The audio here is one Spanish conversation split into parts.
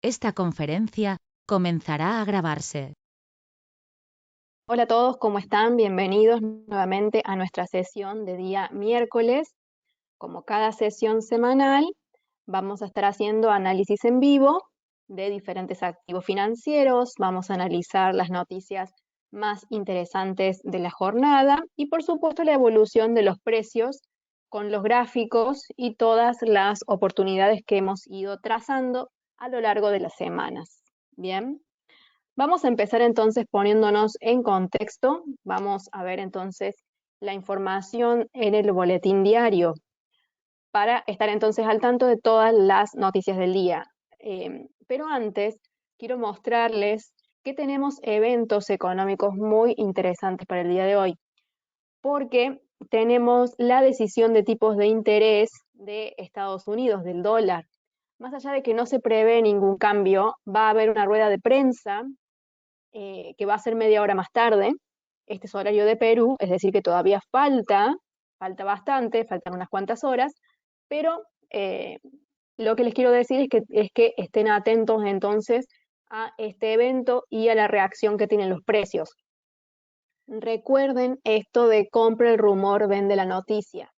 Esta conferencia comenzará a grabarse. Hola a todos, ¿cómo están? Bienvenidos nuevamente a nuestra sesión de día miércoles. Como cada sesión semanal, vamos a estar haciendo análisis en vivo de diferentes activos financieros, vamos a analizar las noticias más interesantes de la jornada y por supuesto la evolución de los precios con los gráficos y todas las oportunidades que hemos ido trazando a lo largo de las semanas. Bien. Vamos a empezar entonces poniéndonos en contexto. Vamos a ver entonces la información en el boletín diario para estar entonces al tanto de todas las noticias del día. Pero antes quiero mostrarles que tenemos eventos económicos muy interesantes para el día de hoy, porque tenemos la decisión de tipos de interés de Estados Unidos, del dólar. Más allá de que no se prevé ningún cambio, va a haber una rueda de prensa que va a ser media hora más tarde. Este es horario de Perú, es decir que todavía falta bastante, faltan unas cuantas horas, pero lo que les quiero decir es que estén atentos entonces a este evento y a la reacción que tienen los precios. Recuerden esto de compra el rumor, vende la noticia.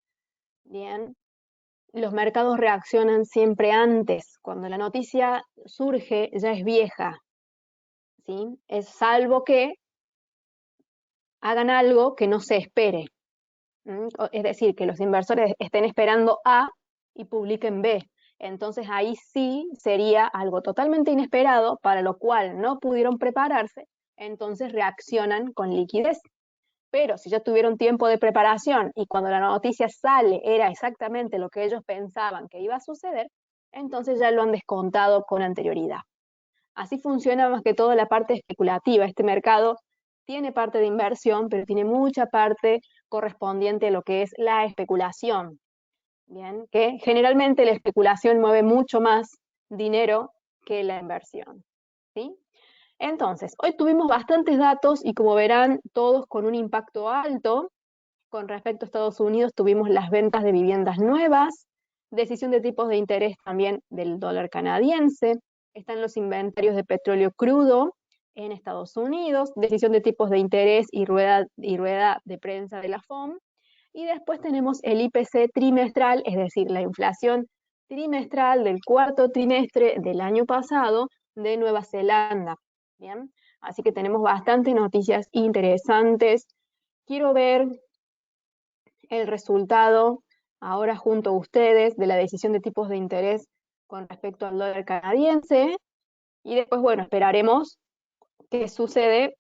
Bien, los mercados reaccionan siempre antes. Cuando la noticia surge, ya es vieja. ¿Sí? Es salvo que hagan algo que no se espere. Es decir, que los inversores estén esperando A y publiquen B. Entonces ahí sí sería algo totalmente inesperado, para lo cual no pudieron prepararse, entonces reaccionan con liquidez. Pero si ya tuvieron tiempo de preparación y cuando la noticia sale era exactamente lo que ellos pensaban que iba a suceder, entonces ya lo han descontado con anterioridad. Así funciona más que todo la parte especulativa. Este mercado tiene parte de inversión, pero tiene mucha parte correspondiente a lo que es la especulación. Bien, que generalmente la especulación mueve mucho más dinero que la inversión. ¿Sí? Entonces, hoy tuvimos bastantes datos y como verán, todos con un impacto alto. Con respecto a Estados Unidos, tuvimos las ventas de viviendas nuevas, decisión de tipos de interés también del dólar canadiense, están los inventarios de petróleo crudo en Estados Unidos, decisión de tipos de interés y rueda de prensa de la FOM, y después tenemos el IPC trimestral, es decir, la inflación trimestral del cuarto trimestre del año pasado de Nueva Zelanda. Bien, así que tenemos bastantes noticias interesantes. Quiero ver el resultado ahora junto a ustedes de la decisión de tipos de interés con respecto al dólar canadiense y después, bueno, esperaremos qué sucede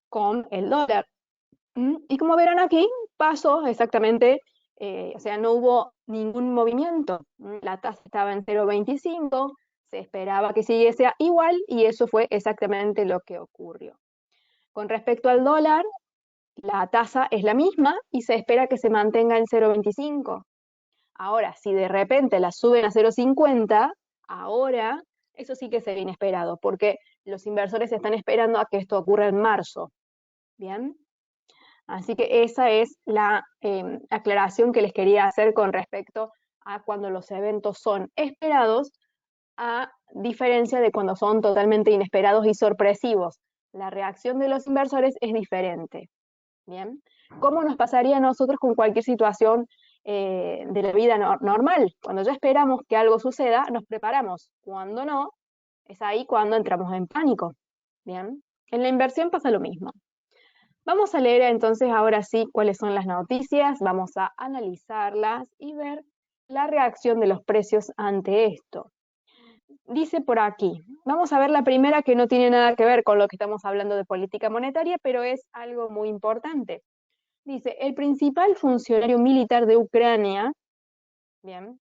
con el dólar. Y como verán aquí, pasó exactamente, o sea, no hubo ningún movimiento. La tasa estaba en 0,25, se esperaba que siguiese igual y eso fue exactamente lo que ocurrió. Con respecto al dólar, la tasa es la misma y se espera que se mantenga en 0,25. Ahora, si de repente la suben a 0,50, ahora eso sí que sería inesperado, porque los inversores están esperando a que esto ocurra en marzo. Bien, así que esa es la aclaración que les quería hacer con respecto a cuando los eventos son esperados, a diferencia de cuando son totalmente inesperados y sorpresivos. La reacción de los inversores es diferente. Bien, ¿cómo nos pasaría a nosotros con cualquier situación de la vida normal? Cuando ya esperamos que algo suceda, nos preparamos. Cuando no, es ahí cuando entramos en pánico. Bien, en la inversión pasa lo mismo. Vamos a leer entonces ahora sí cuáles son las noticias, vamos a analizarlas y ver la reacción de los precios ante esto. Dice por aquí, vamos a ver la primera que no tiene nada que ver con lo que estamos hablando de política monetaria, pero es algo muy importante. Dice, el principal funcionario militar de Ucrania, bien,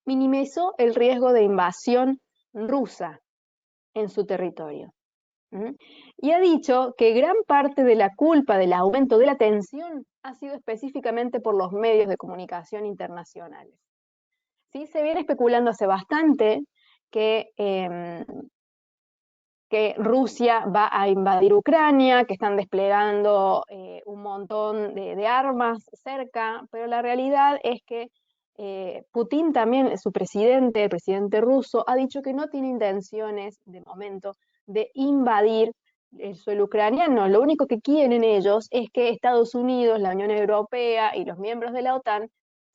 minimizó el riesgo de invasión rusa en su territorio. Y ha dicho que gran parte de la culpa del aumento de la tensión ha sido específicamente por los medios de comunicación internacionales. ¿Sí? Se viene especulando hace bastante que Rusia va a invadir Ucrania, que están desplegando un montón de armas cerca, pero la realidad es que Putin también, su presidente, el presidente ruso, ha dicho que no tiene intenciones, de momento, de invadir el suelo ucraniano. Lo único que quieren ellos es que Estados Unidos, la Unión Europea y los miembros de la OTAN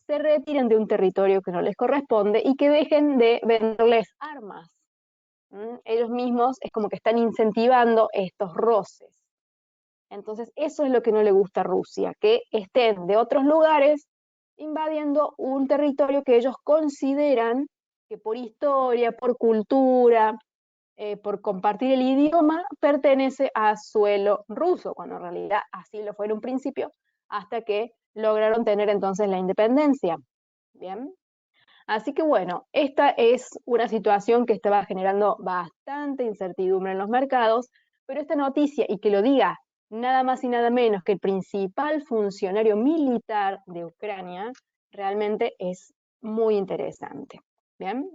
se retiren de un territorio que no les corresponde y que dejen de venderles armas. Ellos mismos es como que están incentivando estos roces. Entonces, eso es lo que no le gusta a Rusia, que estén de otros lugares invadiendo un territorio que ellos consideran que por historia, por cultura, por compartir el idioma, pertenece a suelo ruso, cuando en realidad así lo fue en un principio, hasta que lograron tener entonces la independencia. Bien. Así que bueno, esta es una situación que estaba generando bastante incertidumbre en los mercados, pero esta noticia, y que lo diga nada más y nada menos que el principal funcionario militar de Ucrania, realmente es muy interesante. Bien.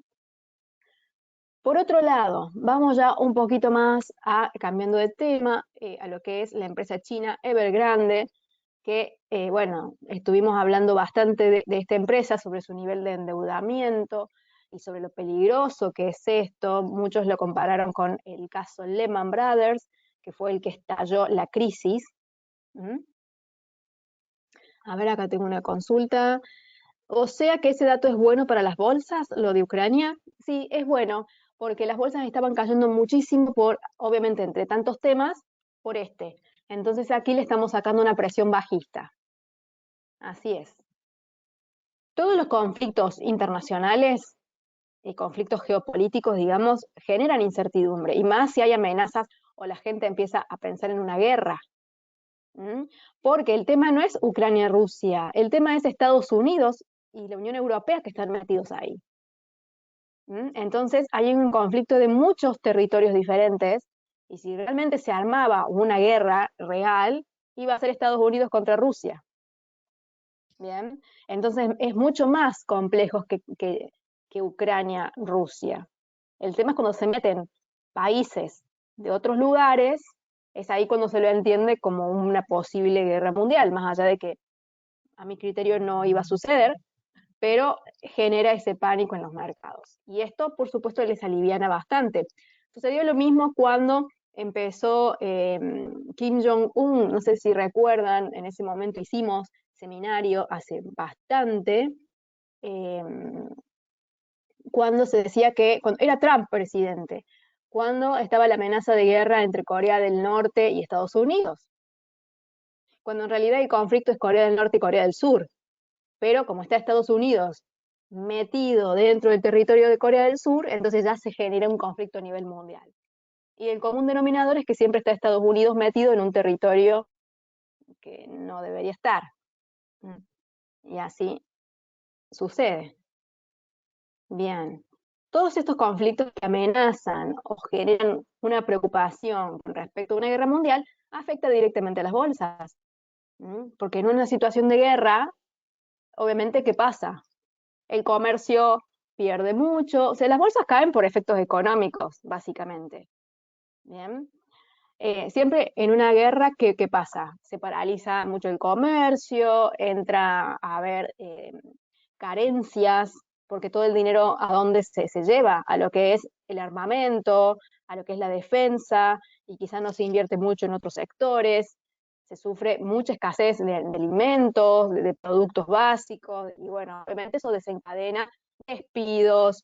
Por otro lado, vamos ya un poquito más cambiando de tema, a lo que es la empresa china Evergrande, que, bueno, estuvimos hablando bastante de esta empresa, sobre su nivel de endeudamiento y sobre lo peligroso que es esto. Muchos lo compararon con el caso Lehman Brothers, que fue el que estalló la crisis. A ver, acá tengo una consulta. O sea que ese dato es bueno para las bolsas, lo de Ucrania. Sí, es bueno, porque las bolsas estaban cayendo muchísimo por, obviamente, entre tantos temas, por este. Entonces aquí le estamos sacando una presión bajista. Así es. Todos los conflictos internacionales y conflictos geopolíticos, digamos, generan incertidumbre, y más si hay amenazas o la gente empieza a pensar en una guerra. Porque el tema no es Ucrania-Rusia, el tema es Estados Unidos y la Unión Europea que están metidos ahí. Entonces hay un conflicto de muchos territorios diferentes, y si realmente se armaba una guerra real, iba a ser Estados Unidos contra Rusia. Bien, entonces es mucho más complejo que Ucrania-Rusia. El tema es cuando se meten países de otros lugares, es ahí cuando se lo entiende como una posible guerra mundial, más allá de que a mi criterio no iba a suceder, pero genera ese pánico en los mercados. Y esto, por supuesto, les aliviana bastante. Sucedió lo mismo cuando empezó Kim Jong-un, no sé si recuerdan, en ese momento hicimos seminario hace bastante, eh, cuando se decía que, cuando era Trump presidente, cuando estaba la amenaza de guerra entre Corea del Norte y Estados Unidos, cuando en realidad el conflicto es Corea del Norte y Corea del Sur, pero como está Estados Unidos metido dentro del territorio de Corea del Sur, entonces ya se genera un conflicto a nivel mundial. Y el común denominador es que siempre está Estados Unidos metido en un territorio que no debería estar. Y así sucede. Bien. Todos estos conflictos que amenazan o generan una preocupación con respecto a una guerra mundial afecta directamente a las bolsas. Porque en una situación de guerra, obviamente, ¿qué pasa? El comercio pierde mucho, o sea, las bolsas caen por efectos económicos, básicamente. Bien. Siempre en una guerra, ¿qué pasa? Se paraliza mucho el comercio, entra a haber carencias, porque todo el dinero a dónde se lleva, a lo que es el armamento, a lo que es la defensa, y quizás no se invierte mucho en otros sectores, se sufre mucha escasez de alimentos, de productos básicos, y bueno, obviamente eso desencadena despidos,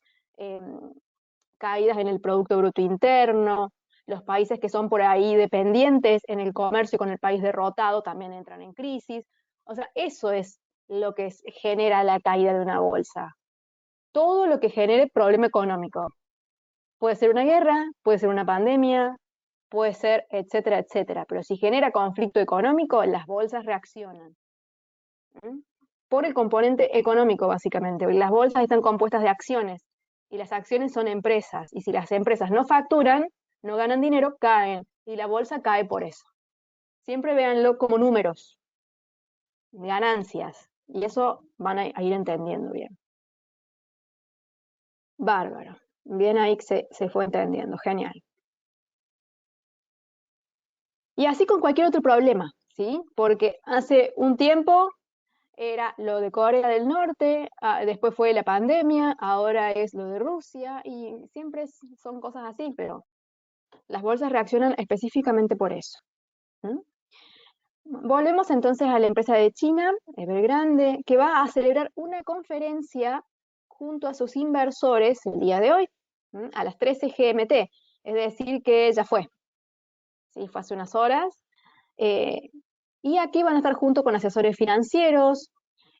caídas en el Producto Bruto Interno. Los países que son por ahí dependientes en el comercio con el país derrotado también entran en crisis. O sea, eso es lo que genera la caída de una bolsa. Todo lo que genere problema económico. Puede ser una guerra, puede ser una pandemia, puede ser etcétera, etcétera. Pero si genera conflicto económico, las bolsas reaccionan. Por el componente económico, básicamente. Las bolsas están compuestas de acciones, y las acciones son empresas. Y si las empresas no facturan, no ganan dinero, caen. Y la bolsa cae por eso. Siempre véanlo como números, ganancias. Y eso van a ir entendiendo bien. Bárbaro. Bien ahí que se fue entendiendo. Genial. Y así con cualquier otro problema, ¿sí? Porque hace un tiempo era lo de Corea del Norte, después fue la pandemia, ahora es lo de Rusia, y siempre son cosas así, pero las bolsas reaccionan específicamente por eso. ¿Mm? Volvemos entonces a la empresa de China, Evergrande, que va a celebrar una conferencia junto a sus inversores el día de hoy, a las 13 GMT, es decir, que ya fue, ¿sí? Fue hace unas horas. eh, y aquí van a estar junto con asesores financieros.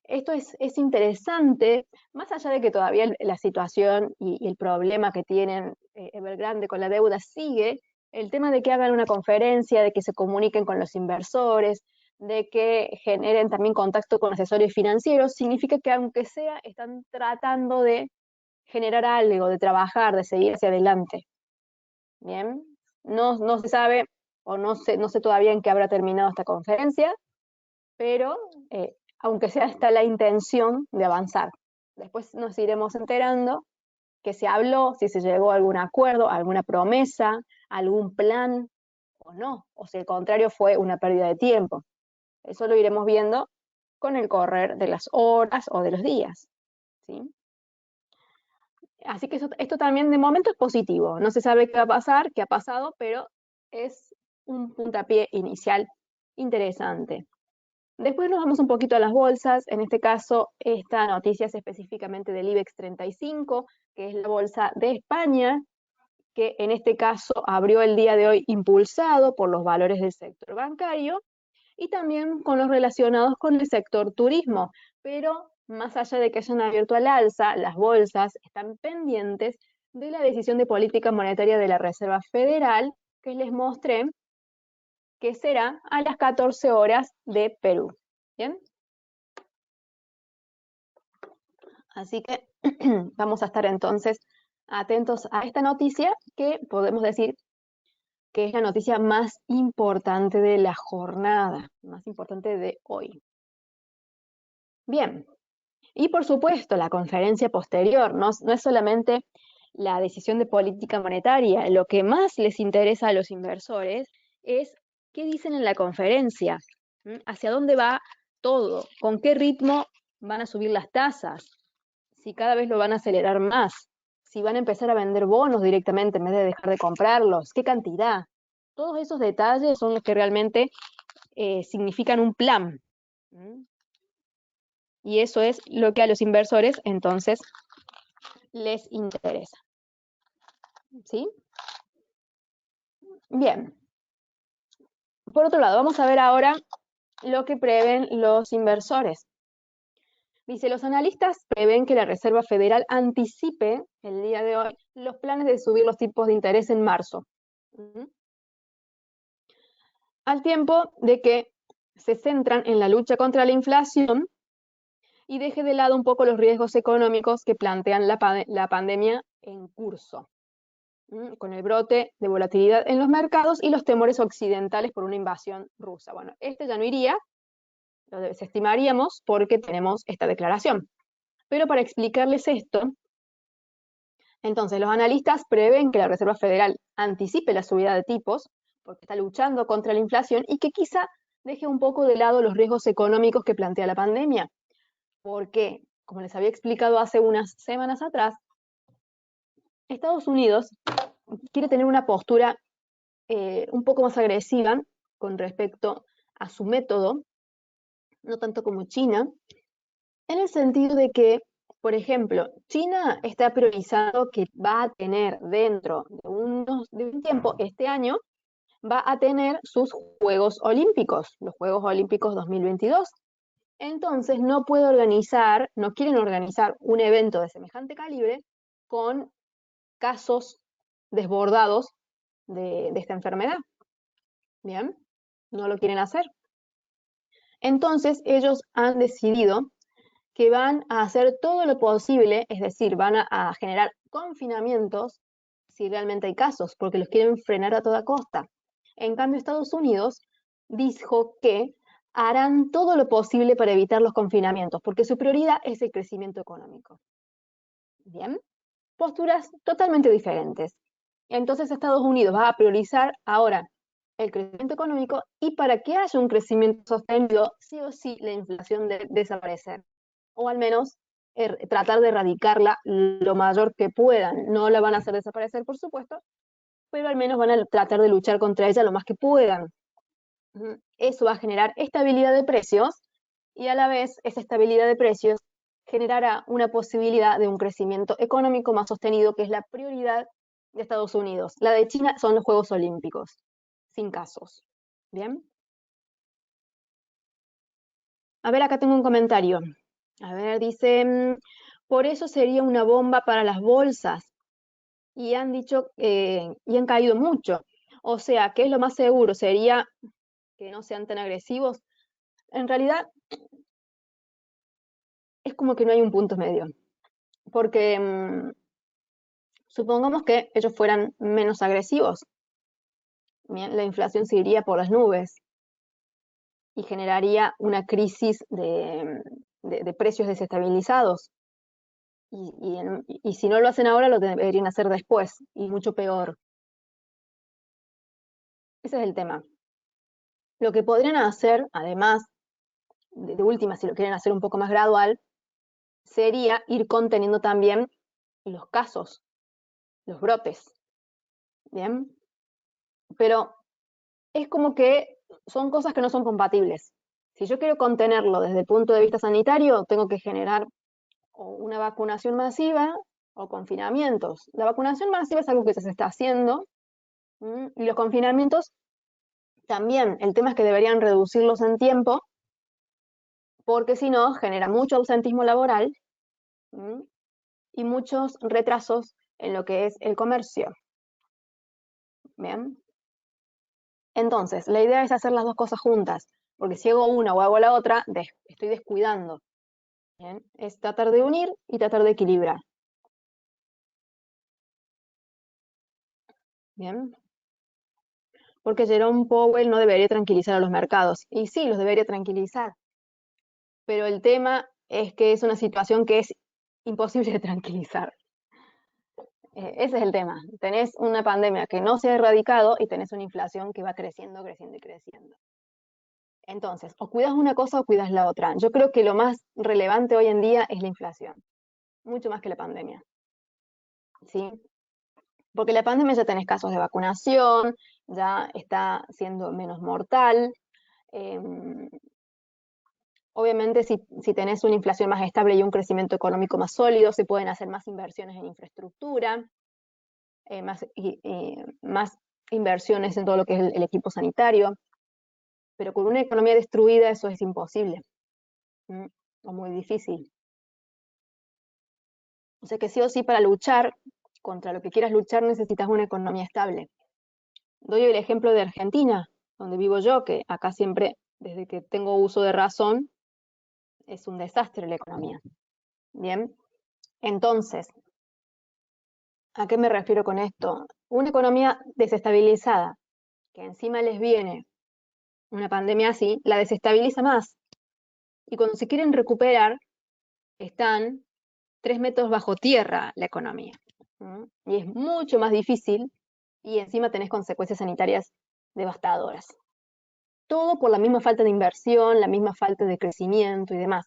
Esto es interesante, más allá de que todavía la situación y el problema que tienen Evergrande con la deuda sigue, el tema de que hagan una conferencia, de que se comuniquen con los inversores, de que generen también contacto con asesores financieros, significa que aunque sea, están tratando de generar algo, de trabajar, de seguir hacia adelante. Bien, no se sabe o no sé todavía en qué habrá terminado esta conferencia, pero aunque sea está la intención de avanzar. Después nos iremos enterando que se habló, si se llegó a algún acuerdo, alguna promesa, algún plan o no, o si al contrario fue una pérdida de tiempo. Eso lo iremos viendo con el correr de las horas o de los días, ¿sí? Así que esto también de momento es positivo. No se sabe qué va a pasar, qué ha pasado, pero es un puntapié inicial interesante. Después nos vamos un poquito a las bolsas. En este caso, esta noticia es específicamente del IBEX 35, que es la bolsa de España, que en este caso abrió el día de hoy impulsado por los valores del sector bancario y también con los relacionados con el sector turismo. Pero más allá de que hayan abierto al alza, las bolsas están pendientes de la decisión de política monetaria de la Reserva Federal, que les mostré, que será a las 14 horas de Perú. ¿Bien? Así que vamos a estar entonces atentos a esta noticia que podemos decir que es la noticia más importante de la jornada, más importante de hoy. Bien, y por supuesto la conferencia posterior, no es solamente la decisión de política monetaria, lo que más les interesa a los inversores es qué dicen en la conferencia, hacia dónde va todo, con qué ritmo van a subir las tasas, si cada vez lo van a acelerar más, si van a empezar a vender bonos directamente en vez de dejar de comprarlos, qué cantidad. Todos esos detalles son los que realmente significan un plan. Y eso es lo que a los inversores entonces les interesa. ¿Sí? Bien. Por otro lado, vamos a ver ahora lo que prevén los inversores. Dice, los analistas prevén que la Reserva Federal anticipe el día de hoy los planes de subir los tipos de interés en marzo. Al tiempo de que se centran en la lucha contra la inflación y deje de lado un poco los riesgos económicos que plantean la pandemia en curso, con el brote de volatilidad en los mercados y los temores occidentales por una invasión rusa. Bueno, este ya no iría, lo desestimaríamos porque tenemos esta declaración. Pero para explicarles esto, entonces los analistas prevén que la Reserva Federal anticipe la subida de tipos porque está luchando contra la inflación y que quizá deje un poco de lado los riesgos económicos que plantea la pandemia. Porque, como les había explicado hace unas semanas atrás, Estados Unidos quiere tener una postura un poco más agresiva con respecto a su método, no tanto como China, en el sentido de que, por ejemplo, China está priorizando que va a tener dentro de un tiempo, este año, va a tener sus Juegos Olímpicos, los Juegos Olímpicos 2022. Entonces no quieren organizar un evento de semejante calibre con casos desbordados de esta enfermedad. Bien, no lo quieren hacer. Entonces ellos han decidido que van a hacer todo lo posible, es decir, van a generar confinamientos si realmente hay casos, porque los quieren frenar a toda costa. En cambio, Estados Unidos dijo que harán todo lo posible para evitar los confinamientos, porque su prioridad es el crecimiento económico. Bien, posturas totalmente diferentes. Entonces Estados Unidos va a priorizar ahora el crecimiento económico, y para que haya un crecimiento sostenido, sí o sí la inflación debe desaparecer, o al menos tratar de erradicarla lo mayor que puedan. No la van a hacer desaparecer, por supuesto, pero al menos van a tratar de luchar contra ella lo más que puedan. Eso va a generar estabilidad de precios, y a la vez esa estabilidad de precios generará una posibilidad de un crecimiento económico más sostenido, que es la prioridad de Estados Unidos. La de China son los Juegos Olímpicos, sin casos. Bien. A ver, acá tengo un comentario. A ver, dice, por eso sería una bomba para las bolsas. Y han dicho, y han caído mucho. O sea, ¿qué es lo más seguro? ¿Sería que no sean tan agresivos? En realidad, es como que no hay un punto medio. Porque supongamos que ellos fueran menos agresivos. Bien, la inflación se iría por las nubes y generaría una crisis de precios desestabilizados. Y si no lo hacen ahora, lo deberían hacer después, y mucho peor. Ese es el tema. Lo que podrían hacer, además, de última, si lo quieren hacer un poco más gradual, sería ir conteniendo también los casos, los brotes. Bien. Pero es como que son cosas que no son compatibles. Si yo quiero contenerlo desde el punto de vista sanitario, tengo que generar o una vacunación masiva o confinamientos. La vacunación masiva es algo que se está haciendo, y los confinamientos también. El tema es que deberían reducirlos en tiempo, porque si no, genera mucho ausentismo laboral, y muchos retrasos en lo que es el comercio. Bien. Entonces, la idea es hacer las dos cosas juntas, porque si hago una o hago la otra, estoy descuidando. Bien. Es tratar de unir y tratar de equilibrar. Bien. Porque Jerome Powell no debería tranquilizar a los mercados. Y sí, los debería tranquilizar. Pero el tema es que es una situación que es imposible de tranquilizar. Ese es el tema. Tenés una pandemia que no se ha erradicado y tenés una inflación que va creciendo, creciendo y creciendo. Entonces, o cuidas una cosa o cuidas la otra. Yo creo que lo más relevante hoy en día es la inflación, mucho más que la pandemia. ¿Sí? Porque la pandemia ya tenés casos de vacunación, ya está siendo menos mortal. Obviamente, si tenés una inflación más estable y un crecimiento económico más sólido, se pueden hacer más inversiones en infraestructura, más inversiones en todo lo que es el equipo sanitario, pero con una economía destruida eso es imposible, o muy difícil. O sea que sí o sí, para luchar contra lo que quieras luchar necesitas una economía estable. Doy el ejemplo de Argentina, donde vivo yo, que acá siempre, desde que tengo uso de razón, es un desastre la economía. Bien, entonces, ¿a qué me refiero con esto? Una economía desestabilizada, que encima les viene una pandemia así, la desestabiliza más. Y cuando se quieren recuperar, están 3 metros bajo tierra la economía. Y es mucho más difícil, y encima tenés consecuencias sanitarias devastadoras. Todo por la misma falta de inversión, la misma falta de crecimiento y demás.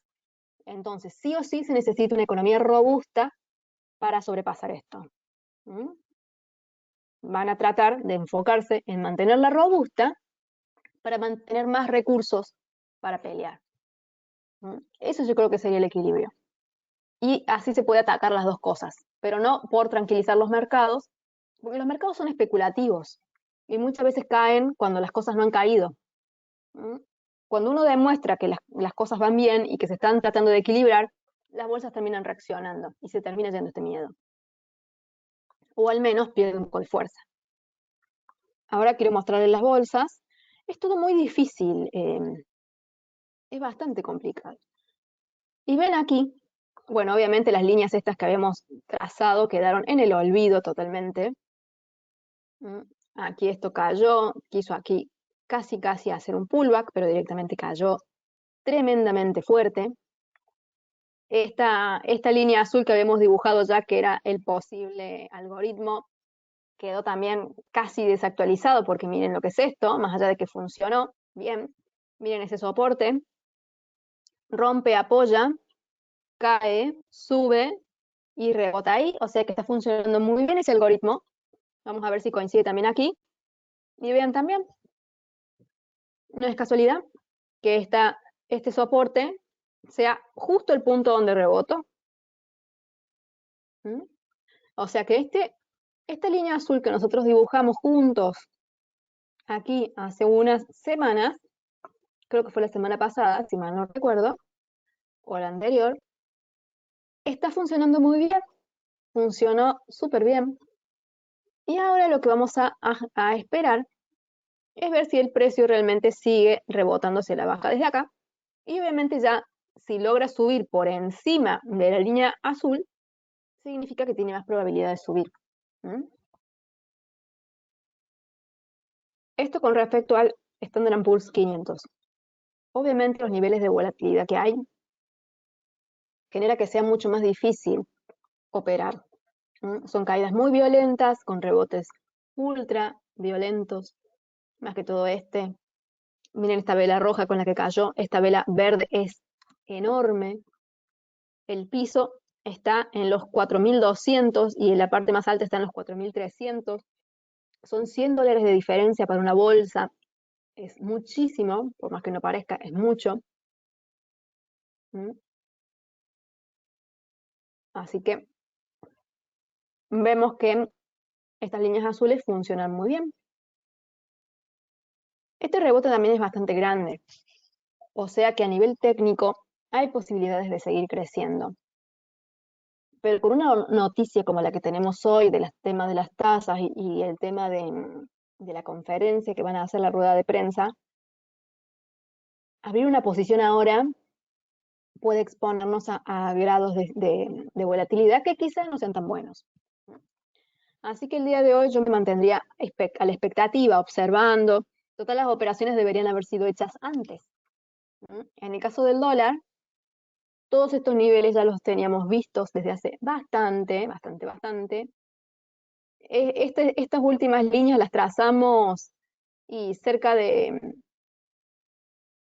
Entonces, sí o sí se necesita una economía robusta para sobrepasar esto. Van a tratar de enfocarse en mantenerla robusta para mantener más recursos para pelear. Eso yo creo que sería el equilibrio. Y así se puede atacar las dos cosas, pero no por tranquilizar los mercados, porque los mercados son especulativos y muchas veces caen cuando las cosas no han caído. Cuando uno demuestra que las cosas van bien y que se están tratando de equilibrar, las bolsas terminan reaccionando y se termina yendo este miedo. O al menos pierden un poco de fuerza. Ahora quiero mostrarles las bolsas. Es todo muy difícil, es bastante complicado. Y ven aquí, bueno, obviamente las líneas estas que habíamos trazado quedaron en el olvido totalmente. Aquí esto cayó, quiso aquí casi hacer un pullback, pero directamente cayó tremendamente fuerte. Esta línea azul que habíamos dibujado ya, que era el posible algoritmo, quedó también casi desactualizado, porque miren lo que es esto, más allá de que funcionó bien, miren ese soporte, rompe, apoya, cae, sube y rebota ahí, o sea que está funcionando muy bien ese algoritmo. Vamos a ver si coincide también aquí. Y vean también, no es casualidad que este soporte sea justo el punto donde reboto. ¿Mm? O sea que esta línea azul que nosotros dibujamos juntos aquí hace unas semanas, creo que fue la semana pasada, si mal no recuerdo, o la anterior, está funcionando muy bien, funcionó súper bien. Y ahora lo que vamos a esperar es ver si el precio realmente sigue rebotándose la baja desde acá. Y obviamente ya si logra subir por encima de la línea azul, significa que tiene más probabilidad de subir. ¿Mm? Esto con respecto al Standard Poor's 500. Obviamente los niveles de volatilidad que hay genera que sea mucho más difícil operar. Son caídas muy violentas, con rebotes ultra violentos, más que todo este. Miren esta vela roja con la que cayó, esta vela verde es enorme. El piso está en los 4.200 y en la parte más alta está en los 4.300. Son $100 de diferencia para una bolsa. Es muchísimo, por más que no parezca, es mucho. Así que vemos que estas líneas azules funcionan muy bien. Este rebote también es bastante grande, o sea que a nivel técnico hay posibilidades de seguir creciendo. Pero con una noticia como la que tenemos hoy del tema de las tasas y el tema de la conferencia que van a hacer la rueda de prensa, abrir una posición ahora puede exponernos a grados de volatilidad que quizás no sean tan buenos. Así que el día de hoy yo me mantendría a la expectativa, observando. Total, las operaciones deberían haber sido hechas antes. En el caso del dólar, todos estos niveles ya los teníamos vistos desde hace bastante. Estas últimas líneas las trazamos y cerca de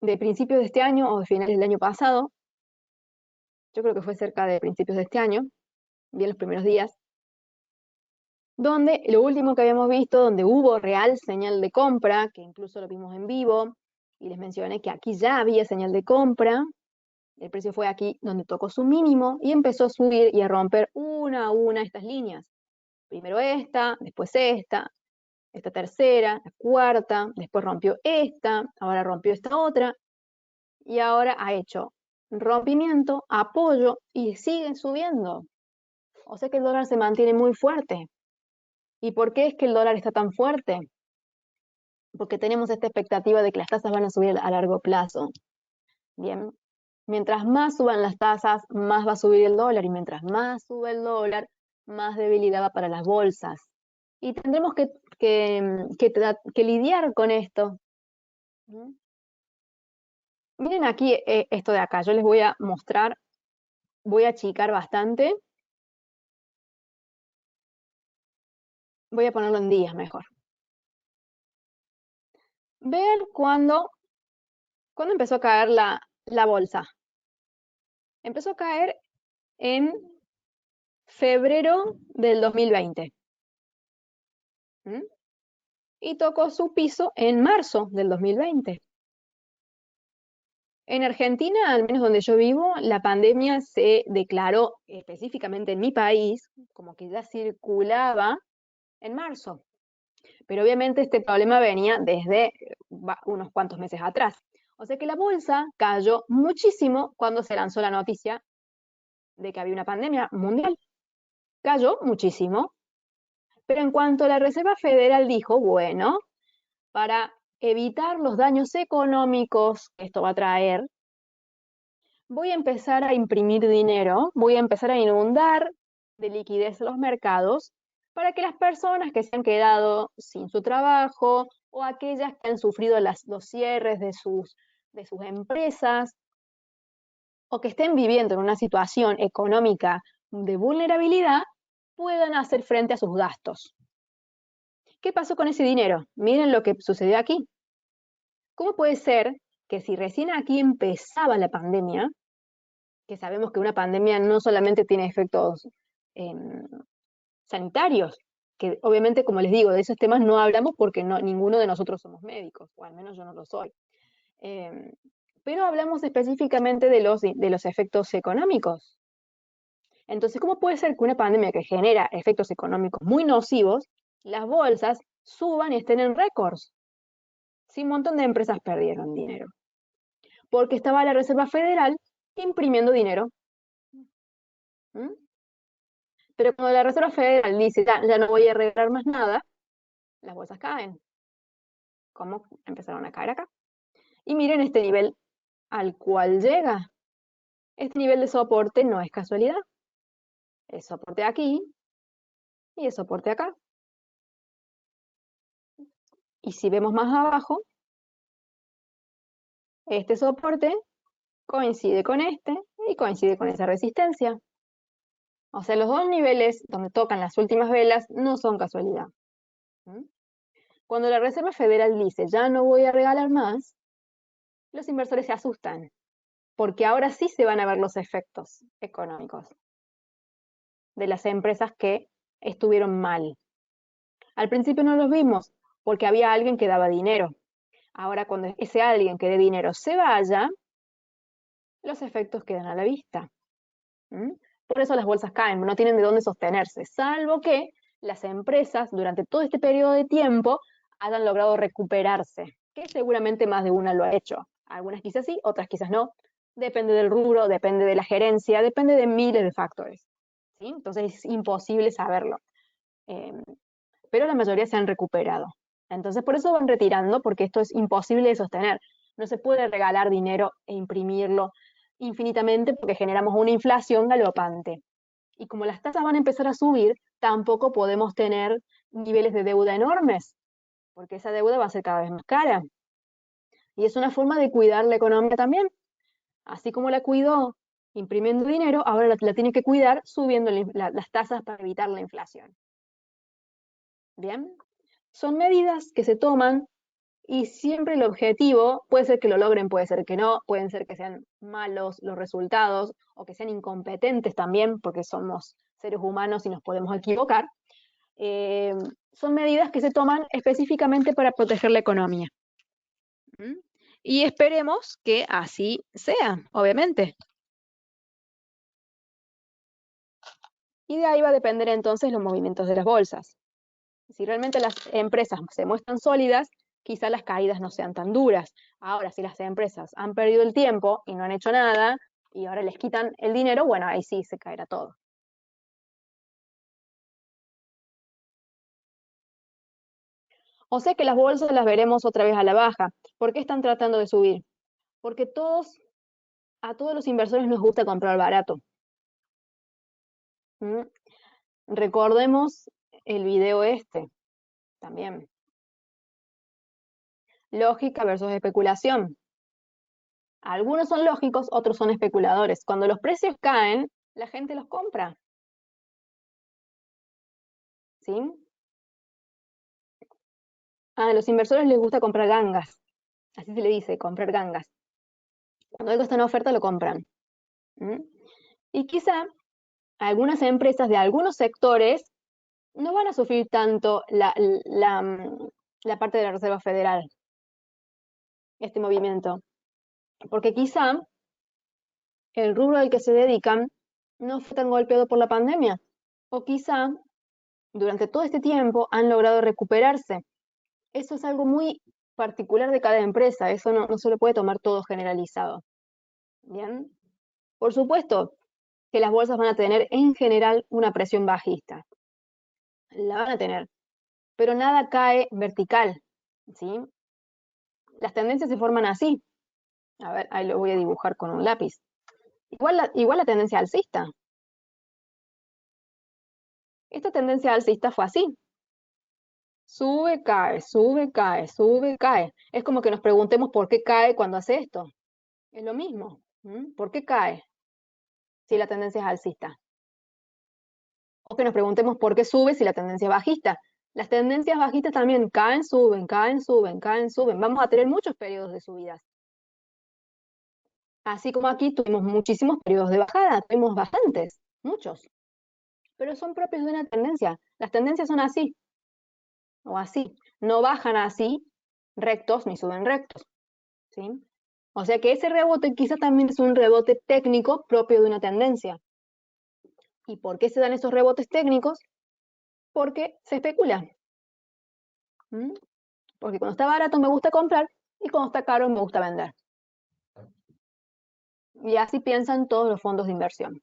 principios de este año o de finales del año pasado. Yo creo que fue cerca de principios de este año, bien los primeros días, donde lo último que habíamos visto, donde hubo real señal de compra, que incluso lo vimos en vivo, y les mencioné que aquí ya había señal de compra. El precio fue aquí donde tocó su mínimo y empezó a subir y a romper una a una estas líneas. Primero después esta tercera, la cuarta, después rompió ahora rompió esta otra, y ahora ha hecho rompimiento, apoyo y sigue subiendo. O sea que el dólar se mantiene muy fuerte. ¿Y por qué es que el dólar está tan fuerte? Porque tenemos esta expectativa de que las tasas van a subir a largo plazo. Bien, mientras más suban las tasas, más va a subir el dólar, y mientras más sube el dólar, más debilidad va para las bolsas. Y tendremos que lidiar con esto. Miren aquí esto de acá, yo les voy a mostrar, voy a achicar bastante, voy a ponerlo en días mejor. Vean cuándo empezó a caer la bolsa. Empezó a caer en febrero del 2020. Y tocó su piso en marzo del 2020. En Argentina, al menos donde yo vivo, la pandemia se declaró específicamente en mi país, como que ya circulaba en marzo. Pero obviamente este problema venía desde unos cuantos meses atrás. O sea que la bolsa cayó muchísimo cuando se lanzó la noticia de que había una pandemia mundial. Cayó muchísimo. Pero en cuanto la Reserva Federal dijo, bueno, para evitar los daños económicos que esto va a traer, voy a empezar a imprimir dinero, voy a empezar a inundar de liquidez los mercados para que las personas que se han quedado sin su trabajo o aquellas que han sufrido los cierres de sus empresas o que estén viviendo en una situación económica de vulnerabilidad puedan hacer frente a sus gastos. ¿Qué pasó con ese dinero? Miren lo que sucedió aquí. ¿Cómo puede ser que si recién aquí empezaba la pandemia, que sabemos que una pandemia no solamente tiene efectos sanitarios, que obviamente, como les digo, de esos temas no hablamos porque ninguno de nosotros somos médicos, o al menos yo no lo soy. Em, pero hablamos específicamente de los efectos económicos. Entonces, ¿cómo puede ser que una pandemia que genera efectos económicos muy nocivos, las bolsas suban y estén en récords? Sí, un montón de empresas perdieron dinero, porque estaba la Reserva Federal imprimiendo dinero. ¿Mm? Pero cuando la Reserva Federal dice, ya no voy a regalar más nada, las bolsas caen. ¿Cómo empezaron a caer acá? Y miren este nivel al cual llega. Este nivel de soporte no es casualidad. Es soporte aquí y es soporte acá. Y si vemos más abajo, este soporte coincide con este y coincide con esa resistencia. O sea, los dos niveles donde tocan las últimas velas no son casualidad. ¿Mm? Cuando la Reserva Federal dice, ya no voy a regalar más, los inversores se asustan, porque ahora sí se van a ver los efectos económicos de las empresas que estuvieron mal. Al principio no los vimos, porque había alguien que daba dinero. Ahora, cuando ese alguien que dé dinero se vaya, los efectos quedan a la vista. ¿Mm? Por eso las bolsas caen, no tienen de dónde sostenerse, salvo que las empresas durante todo este periodo de tiempo hayan logrado recuperarse, que seguramente más de una lo ha hecho. Algunas quizás sí, otras quizás no. Depende del rubro, depende de la gerencia, depende de miles de factores. ¿Sí? Entonces es imposible saberlo. Eh, pero la mayoría se han recuperado. Entonces por eso van retirando, porque esto es imposible de sostener. No se puede regalar dinero e imprimirlo infinitamente porque generamos una inflación galopante. Y como las tasas van a empezar a subir, tampoco podemos tener niveles de deuda enormes, porque esa deuda va a ser cada vez más cara. Y es una forma de cuidar la economía también. Así como la cuidó imprimiendo dinero, ahora la tiene que cuidar subiendo las tasas para evitar la inflación. Bien, son medidas que se toman y siempre el objetivo puede ser que lo logren, puede ser que no, pueden ser que sean malos los resultados o que sean incompetentes también, porque somos seres humanos y nos podemos equivocar. Eh, Son medidas que se toman específicamente para proteger la economía. ¿Mm? Y esperemos que así sea, obviamente. Y de ahí va a depender entonces los movimientos de las bolsas. Si realmente las empresas se muestran sólidas, quizá las caídas no sean tan duras. Ahora, si las empresas han perdido el tiempo y no han hecho nada, y ahora les quitan el dinero, bueno, ahí sí se caerá todo. O sea que las bolsas las veremos otra vez a la baja. ¿Por qué están tratando de subir? Porque a todos los inversores nos gusta comprar barato. ¿Mm? Recordemos el video este también. Lógica versus especulación. Algunos son lógicos, otros son especuladores. Cuando los precios caen, la gente los compra. ¿Sí? A los inversores les gusta comprar gangas. Así se le dice, comprar gangas. Cuando algo está en oferta, lo compran. ¿Mm? Y quizá algunas empresas de algunos sectores no van a sufrir tanto la parte de la Reserva Federal, este movimiento. Porque quizá el rubro al que se dedican no fue tan golpeado por la pandemia. O quizá durante todo este tiempo han logrado recuperarse. Eso es algo muy particular de cada empresa, eso no se lo puede tomar todo generalizado. Bien, por supuesto que las bolsas van a tener en general una presión bajista, la van a tener, pero nada cae vertical, ¿sí? Las tendencias se forman así. A ver, ahí lo voy a dibujar con un lápiz. Igual la tendencia alcista. Esta tendencia alcista fue así. Sube, cae, sube, cae, sube, cae. Es como que nos preguntemos por qué cae cuando hace esto. Es lo mismo. ¿Por qué cae si la tendencia es alcista? O que nos preguntemos por qué sube si la tendencia es bajista. Las tendencias bajistas también caen, suben, caen, suben, caen, suben. Vamos a tener muchos periodos de subidas. Así como aquí tuvimos muchísimos periodos de bajada, tuvimos bastantes, muchos. Pero son propios de una tendencia. Las tendencias son así, o así. No bajan así, rectos, ni suben rectos. ¿Sí? O sea que ese rebote quizás también es un rebote técnico propio de una tendencia. ¿Y por qué se dan esos rebotes técnicos? Porque se especula. ¿Mm? Porque cuando está barato me gusta comprar y cuando está caro me gusta vender. Y así piensan todos los fondos de inversión.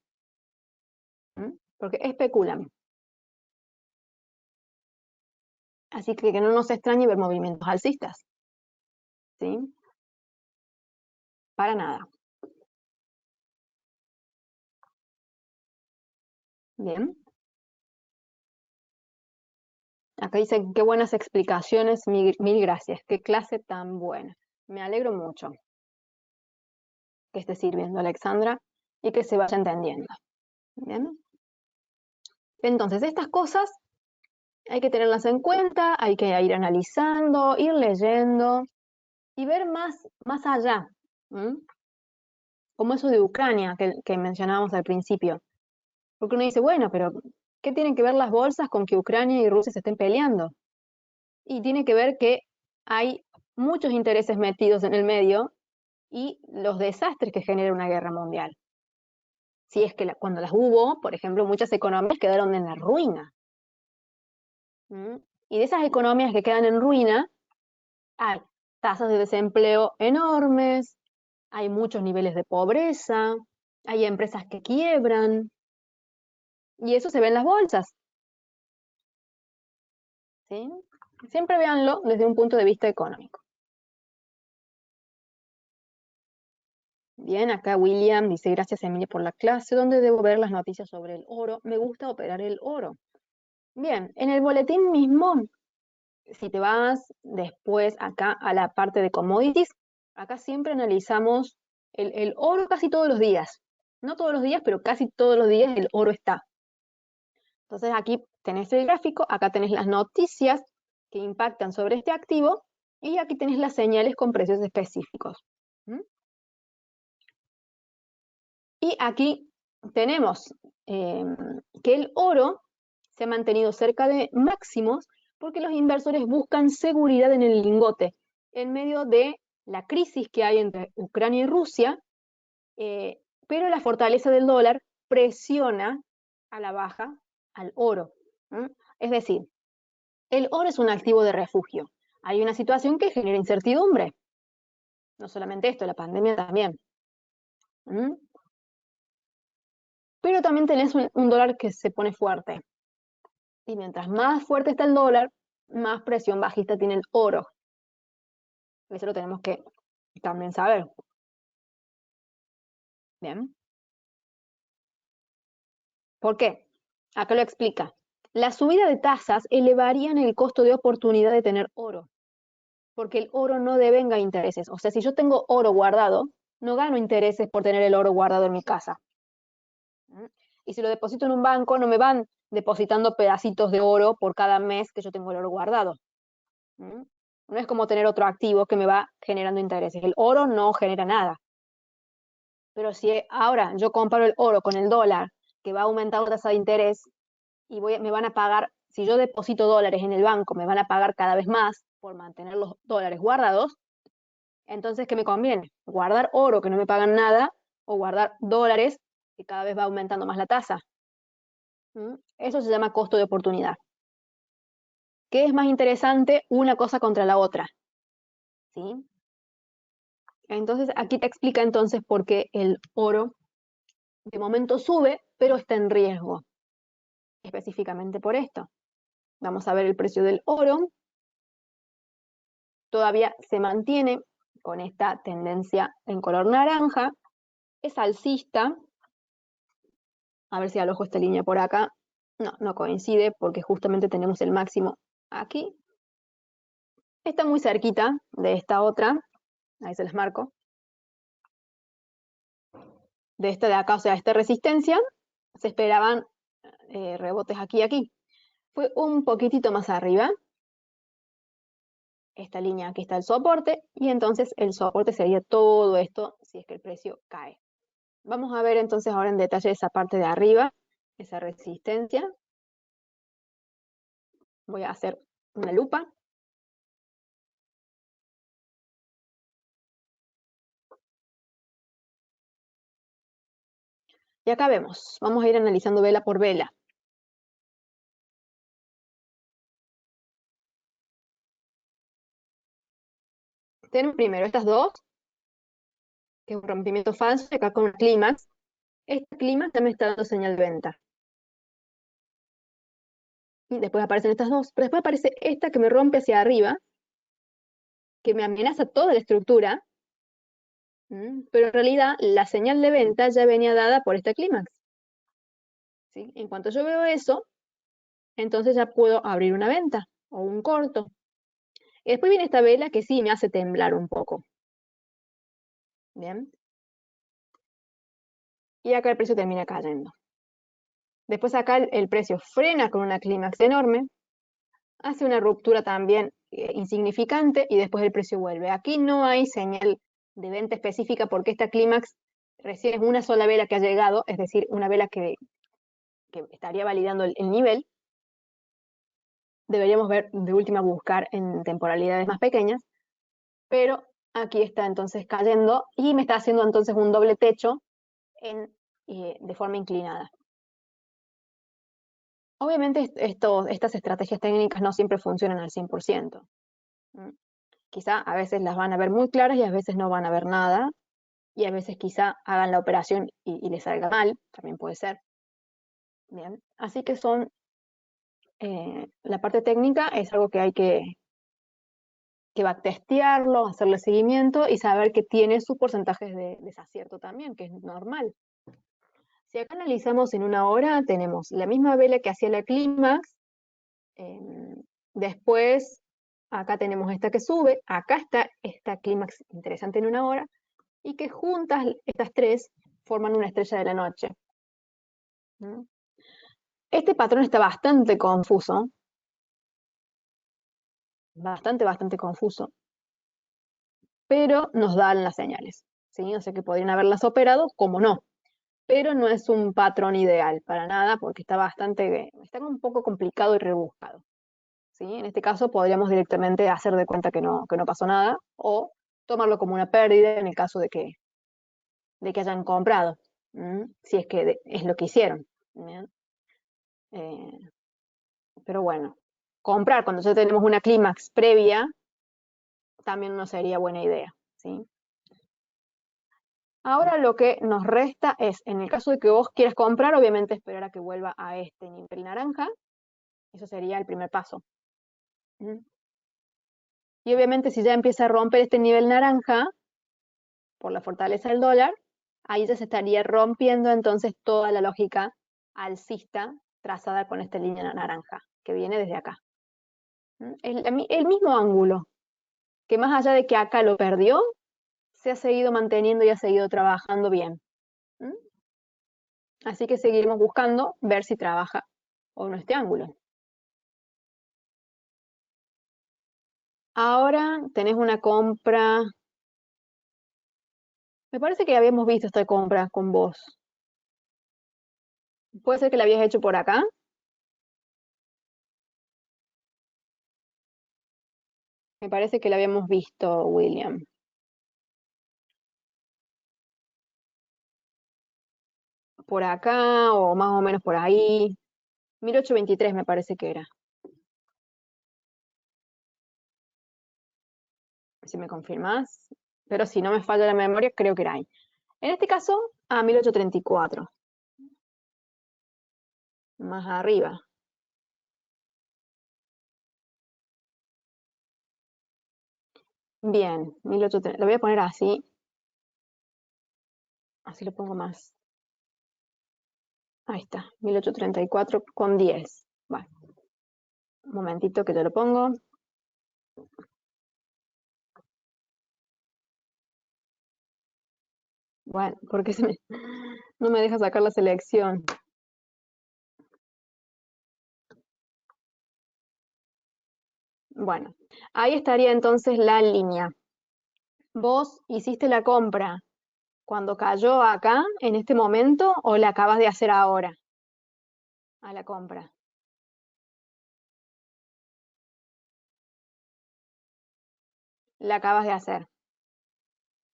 Porque especulan. Así que no nos extrañe ver movimientos alcistas. ¿Sí? Para nada. Bien. Acá dice, qué buenas explicaciones, mil gracias. Qué clase tan buena. Me alegro mucho que esté sirviendo, Alexandra, y que se vaya entendiendo. Bien. Entonces, estas cosas hay que tenerlas en cuenta, hay que ir analizando, ir leyendo y ver más allá. Como eso de Ucrania que mencionábamos al principio. Porque uno dice, bueno, pero ¿qué tienen que ver las bolsas con que Ucrania y Rusia se estén peleando? Y tiene que ver que hay muchos intereses metidos en el medio y los desastres que genera una guerra mundial. Si es que cuando las hubo, por ejemplo, muchas economías quedaron en la ruina. Y de esas economías que quedan en ruina, hay tasas de desempleo enormes, hay muchos niveles de pobreza, hay empresas que quiebran, y eso se ve en las bolsas. ¿Sí? Siempre véanlo desde un punto de vista económico. Bien, acá William dice, gracias Emilia por la clase, ¿dónde debo ver las noticias sobre el oro? Me gusta operar el oro. Bien, en el boletín mismo, si te vas después acá a la parte de commodities, acá siempre analizamos el oro casi todos los días. No todos los días, pero casi todos los días el oro está. Entonces aquí tenés el gráfico, acá tenés las noticias que impactan sobre este activo y aquí tenés las señales con precios específicos. Y aquí tenemos que el oro se ha mantenido cerca de máximos porque los inversores buscan seguridad en el lingote en medio de la crisis que hay entre Ucrania y Rusia, pero la fortaleza del dólar presiona a la baja al oro. Es decir, el oro es un activo de refugio. Hay una situación que genera incertidumbre. No solamente esto, la pandemia también. Pero también tenés un dólar que se pone fuerte. Y mientras más fuerte está el dólar, más presión bajista tiene el oro. Eso lo tenemos que también saber. Bien. ¿Por qué? Acá lo explica. La subida de tasas elevarían el costo de oportunidad de tener oro, porque el oro no devenga intereses. O sea, si yo tengo oro guardado, no gano intereses por tener el oro guardado en mi casa. Y si lo deposito en un banco, no me van depositando pedacitos de oro por cada mes que yo tengo el oro guardado. No es como tener otro activo que me va generando intereses. El oro no genera nada. Pero si ahora yo comparo el oro con el dólar, que va a aumentar la tasa de interés, y me van a pagar, si yo deposito dólares en el banco, me van a pagar cada vez más por mantener los dólares guardados, entonces, ¿qué me conviene? ¿Guardar oro que no me pagan nada o guardar dólares que cada vez va aumentando más la tasa? Eso se llama costo de oportunidad. ¿Qué es más interesante una cosa contra la otra? ¿Sí? Entonces, aquí te explica entonces por qué el oro de momento sube, pero está en riesgo. Específicamente por esto. Vamos a ver el precio del oro. Todavía se mantiene con esta tendencia en color naranja. Es alcista. A ver si alojo esta línea por acá. No, no coincide porque justamente tenemos el máximo aquí. Está muy cerquita de esta otra. Ahí se las marco. De esta de acá, o sea, esta resistencia, se esperaban rebotes aquí y aquí. fue un poquitito más arriba. Esta línea, aquí está el soporte, y entonces el soporte sería todo esto si es que el precio cae. Vamos a ver entonces ahora en detalle esa parte de arriba, esa resistencia. Voy a hacer una lupa. Y acá vemos, vamos a ir analizando vela por vela. Tenemos primero estas dos, que es un rompimiento falso, y acá con el clímax. Este clímax ya me está dando señal de venta. Y después aparecen estas dos, pero después aparece esta que me rompe hacia arriba, que me amenaza toda la estructura, pero en realidad la señal de venta ya venía dada por este clímax. ¿Sí? En cuanto yo veo eso, entonces ya puedo abrir una venta o un corto. Y después viene esta vela que sí me hace temblar un poco. Bien. Y acá el precio termina cayendo. Después acá el precio frena con una clímax enorme, hace una ruptura también insignificante y después el precio vuelve. Aquí no hay señal de venta específica porque esta clímax recién es una sola vela que ha llegado, es decir, una vela que estaría validando el nivel. Deberíamos ver de última buscar en temporalidades más pequeñas, pero aquí está entonces cayendo y me está haciendo entonces un doble techo de forma inclinada. Obviamente estas estrategias técnicas no siempre funcionan al 100%. Quizá a veces las van a ver muy claras y a veces no van a ver nada, y a veces quizá hagan la operación y les salga mal, también puede ser. Bien, así que la parte técnica es algo que hay que backtestearlo, hacerle seguimiento y saber que tiene sus porcentajes de desacierto también, que es normal. Si acá analizamos en una hora, tenemos la misma vela que hacía la clímax, después acá tenemos esta que sube, acá está esta clímax interesante en una hora, y que juntas estas tres forman una estrella de la noche. Este patrón está bastante confuso, bastante confuso, pero nos dan las señales, ¿sí? O sea que podrían haberlas operado, como no, pero no es un patrón ideal para nada porque está un poco complicado y rebuscado, ¿sí? En este caso podríamos directamente hacer de cuenta que no pasó nada o tomarlo como una pérdida en el caso de que hayan comprado, si es que es lo que hicieron. Eh, pero bueno, comprar cuando ya tenemos una clímax previa también no sería buena idea, ¿sí? Ahora lo que nos resta es, en el caso de que vos quieras comprar, obviamente esperar a que vuelva a este nivel naranja. Eso sería el primer paso. Y obviamente si ya empieza a romper este nivel naranja, por la fortaleza del dólar, ahí ya se estaría rompiendo entonces toda la lógica alcista trazada con esta línea naranja, que viene desde acá. El mismo ángulo, que más allá de que acá lo perdió, se ha seguido manteniendo y ha seguido trabajando bien. Así que seguiremos buscando ver si trabaja o no este ángulo. Ahora tenés una compra. Me parece que habíamos visto esta compra con vos. ¿Puede ser que la habías hecho por acá? Me parece que la habíamos visto, William. Por acá o más o menos por ahí. 1823 me parece que era. Si me confirmás. Pero si no me falla la memoria, creo que era ahí. En este caso, a 1834. Más arriba. Bien, 1830. Lo voy a poner así. Así lo pongo más. Ahí está, 1834 con 10. Bueno, un momentito que te lo pongo. Bueno, porque no me deja sacar la selección. Bueno, ahí estaría entonces la línea. ¿Vos hiciste la compra cuando cayó acá, en este momento, o la acabas de hacer ahora a la compra? La acabas de hacer.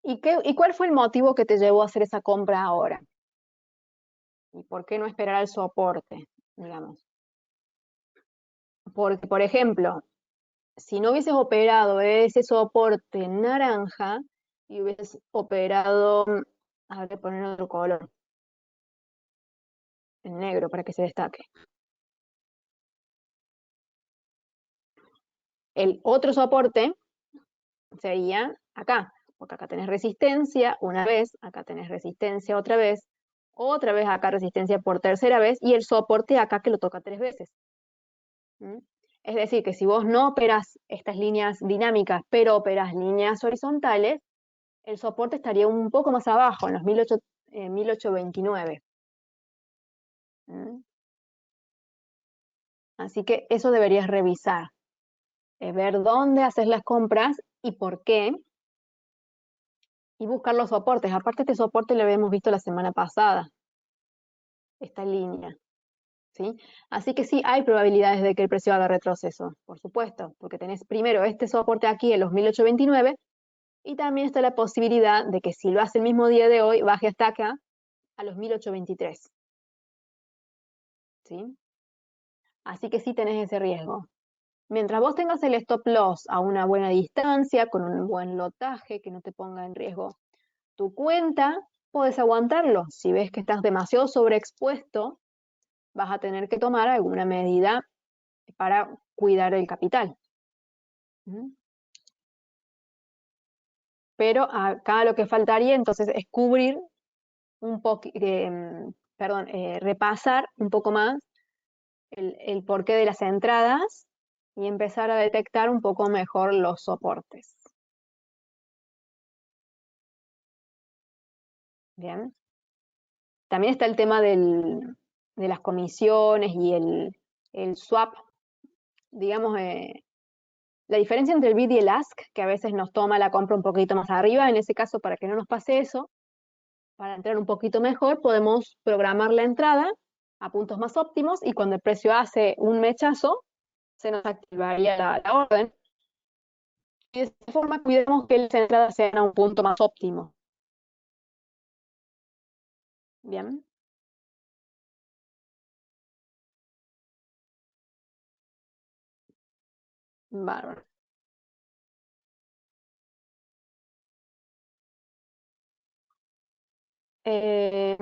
¿Y cuál fue el motivo que te llevó a hacer esa compra ahora? ¿Y por qué no esperar al soporte, digamos? Porque, por ejemplo, si no hubieses operado ese soporte naranja y hubieses operado, a ver, poner otro color, el negro para que se destaque. El otro soporte sería acá, porque acá tenés resistencia una vez, acá tenés resistencia otra vez acá resistencia por tercera vez y el soporte acá que lo toca 3 veces. ¿Mm? Es decir, que si vos no operas estas líneas dinámicas, pero operas líneas horizontales, el soporte estaría un poco más abajo, en los 1829. ¿Mm? Así que eso deberías revisar, ver dónde haces las compras y por qué, y buscar los soportes. Aparte, este soporte lo habíamos visto la semana pasada, esta línea. ¿Sí? Así que sí, hay probabilidades de que el precio haga retroceso, por supuesto, porque tenés primero este soporte aquí en los 1829 y también está la posibilidad de que si lo hace el mismo día de hoy, baje hasta acá a los 1823. ¿Sí? Así que sí tenés ese riesgo. Mientras vos tengas el stop loss a una buena distancia, con un buen lotaje que no te ponga en riesgo tu cuenta, puedes aguantarlo. Si ves que estás demasiado sobreexpuesto, vas a tener que tomar alguna medida para cuidar el capital. ¿Mm? Pero acá lo que faltaría entonces es cubrir un poco, perdón, repasar un poco más el porqué de las entradas y empezar a detectar un poco mejor los soportes. Bien. También está el tema de las comisiones y el swap, digamos, la diferencia entre el bid y el ask, que a veces nos toma la compra un poquito más arriba, en ese caso, para que no nos pase eso, para entrar un poquito mejor, podemos programar la entrada a puntos más óptimos y cuando el precio hace un mechazo, se nos activaría la orden. Y de esta forma cuidemos que las entradas sean a un punto más óptimo. Bien. Bárbaro. Eh,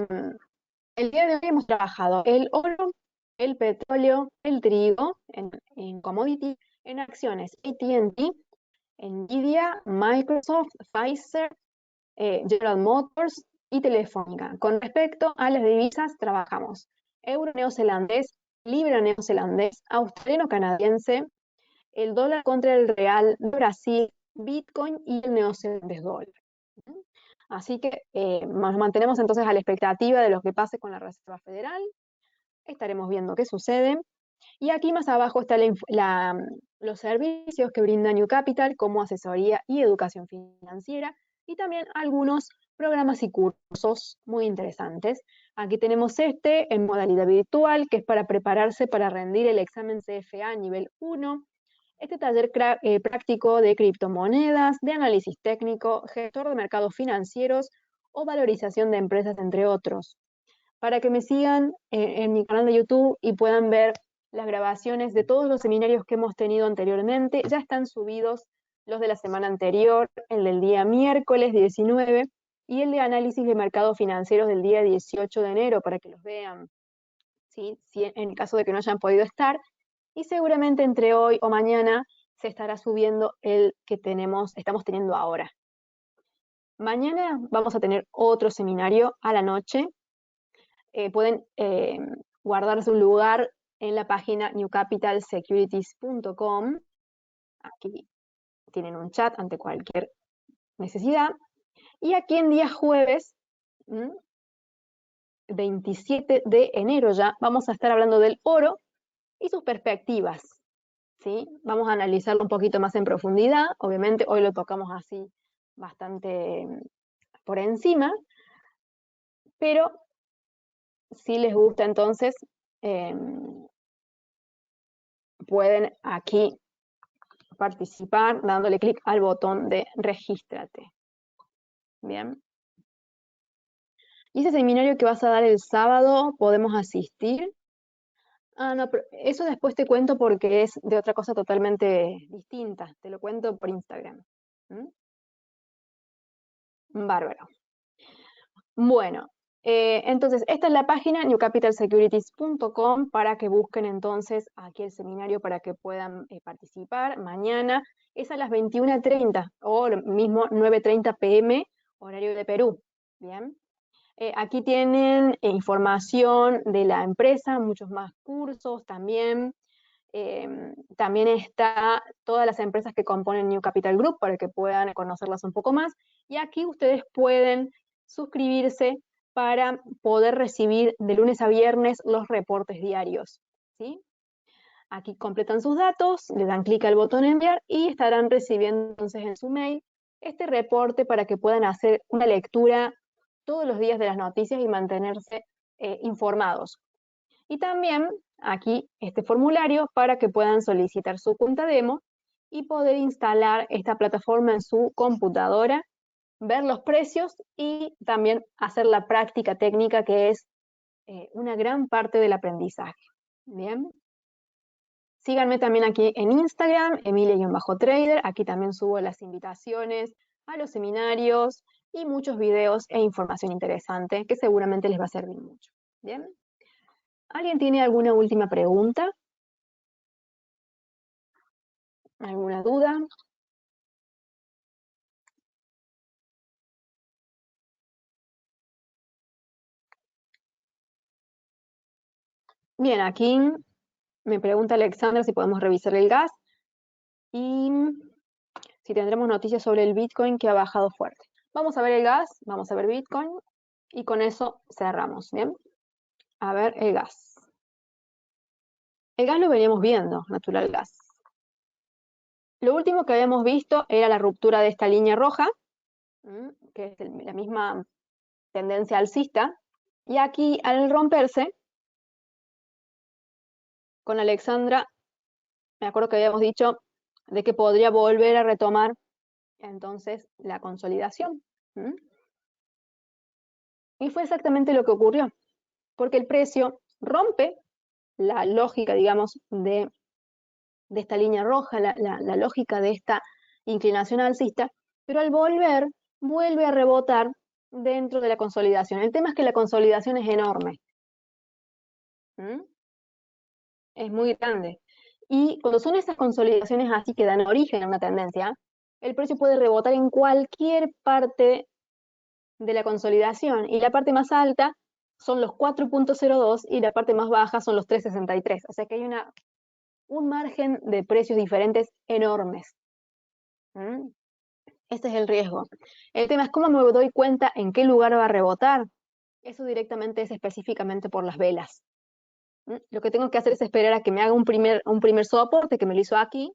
el día de hoy hemos trabajado el oro, el petróleo, el trigo en commodity, en acciones AT&T, Nvidia, Microsoft, Pfizer, General Motors y Telefónica. Con respecto a las divisas, trabajamos euro neozelandés, libra neozelandés, australiano canadiense, el dólar contra el real de Brasil, Bitcoin y el neozelandés dólar. Así que nos mantenemos entonces a la expectativa de lo que pase con la Reserva Federal. Estaremos viendo qué sucede. Y aquí más abajo están los servicios que brinda New Capital como asesoría y educación financiera y también algunos programas y cursos muy interesantes. Aquí tenemos este en modalidad virtual que es para prepararse para rendir el examen CFA nivel 1. Este taller práctico de criptomonedas, de análisis técnico, gestor de mercados financieros o valorización de empresas, entre otros. Para que me sigan en mi canal de YouTube y puedan ver las grabaciones de todos los seminarios que hemos tenido anteriormente. Ya están subidos los de la semana anterior, el del día miércoles 19 y el de análisis de mercados financieros del día 18 de enero para que los vean, ¿sí? Si en caso de que no hayan podido estar. Y seguramente entre hoy o mañana se estará subiendo el que estamos teniendo ahora. Mañana vamos a tener otro seminario a la noche. Pueden guardarse un lugar en la página newcapitalsecurities.com. Aquí tienen un chat ante cualquier necesidad. Y aquí en día jueves, 27 de enero ya, vamos a estar hablando del oro y sus perspectivas. ¿sí? Vamos a analizarlo un poquito más en profundidad. Obviamente hoy lo tocamos así bastante por encima, pero si les gusta entonces pueden aquí participar dándole clic al botón de regístrate. Bien. ¿Y ese seminario que vas a dar el sábado, podemos asistir? Ah, no, pero eso después te cuento porque es de otra cosa totalmente distinta. Te lo cuento por Instagram. ¿Mm? Bárbaro. Bueno, entonces esta es la página newcapitalsecurities.com para que busquen entonces aquí el seminario para que puedan participar. Mañana es a las 21:30 o lo mismo 9:30 p.m. horario de Perú. Bien. Aquí tienen información de la empresa, muchos más cursos también. También está todas las empresas que componen New Capital Group para que puedan conocerlas un poco más. Y aquí ustedes pueden suscribirse para poder recibir de lunes a viernes los reportes diarios, ¿sí? Aquí completan sus datos, le dan clic al botón enviar y estarán recibiendo entonces en su mail este reporte para que puedan hacer una lectura todos los días de las noticias y mantenerse informados. Y también aquí este formulario para que puedan solicitar su cuenta demo y poder instalar esta plataforma en su computadora, ver los precios y también hacer la práctica técnica que es una gran parte del aprendizaje. Bien. Síganme también aquí en Instagram, Emilia-Trader. Aquí también subo las invitaciones a los seminarios y muchos videos e información interesante que seguramente les va a servir mucho. Bien. ¿Alguien tiene alguna última pregunta? ¿Alguna duda? Bien, aquí me pregunta Alexandra si podemos revisar el gas y si tendremos noticias sobre el Bitcoin que ha bajado fuerte. Vamos a ver el gas, vamos a ver Bitcoin y con eso cerramos, ¿bien? A ver el gas. El gas lo veníamos viendo, natural gas. Lo último que habíamos visto era la ruptura de esta línea roja, que es la misma tendencia alcista, y aquí al romperse, con Alexandra, me acuerdo que habíamos dicho de que podría volver a retomar entonces la consolidación. Y fue exactamente lo que ocurrió, porque el precio rompe la lógica, digamos, de esta línea roja, la lógica de esta inclinación alcista, pero al volver, vuelve a rebotar dentro de la consolidación. El tema es que la consolidación es enorme. Es muy grande. Y cuando son estas consolidaciones así que dan origen a una tendencia, el precio puede rebotar en cualquier parte de la consolidación y la parte más alta son los 4.02 y la parte más baja son los 3.63. O sea que hay un margen de precios diferentes enormes. Este es el riesgo. El tema es cómo me doy cuenta en qué lugar va a rebotar. Eso directamente es específicamente por las velas. Lo que tengo que hacer es esperar a que me haga un primer soporte que me lo hizo aquí.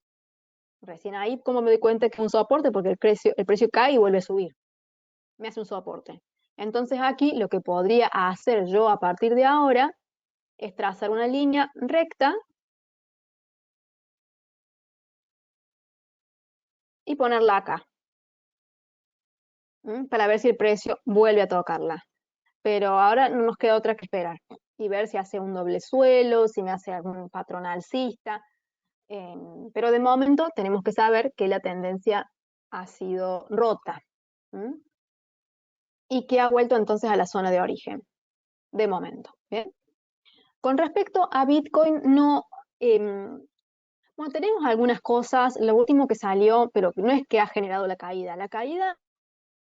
Recién ahí, ¿cómo me doy cuenta que es un soporte? Porque el precio cae y vuelve a subir. Me hace un soporte. Entonces aquí lo que podría hacer yo a partir de ahora es trazar una línea recta y ponerla acá, para ver si el precio vuelve a tocarla. Pero ahora no nos queda otra que esperar y ver si hace un doble suelo, si me hace algún patrón alcista. Pero de momento tenemos que saber que la tendencia ha sido rota y que ha vuelto entonces a la zona de origen, de momento. ¿Bien? Con respecto a Bitcoin, no, bueno, tenemos algunas cosas, lo último que salió, pero no es que ha generado la caída. La caída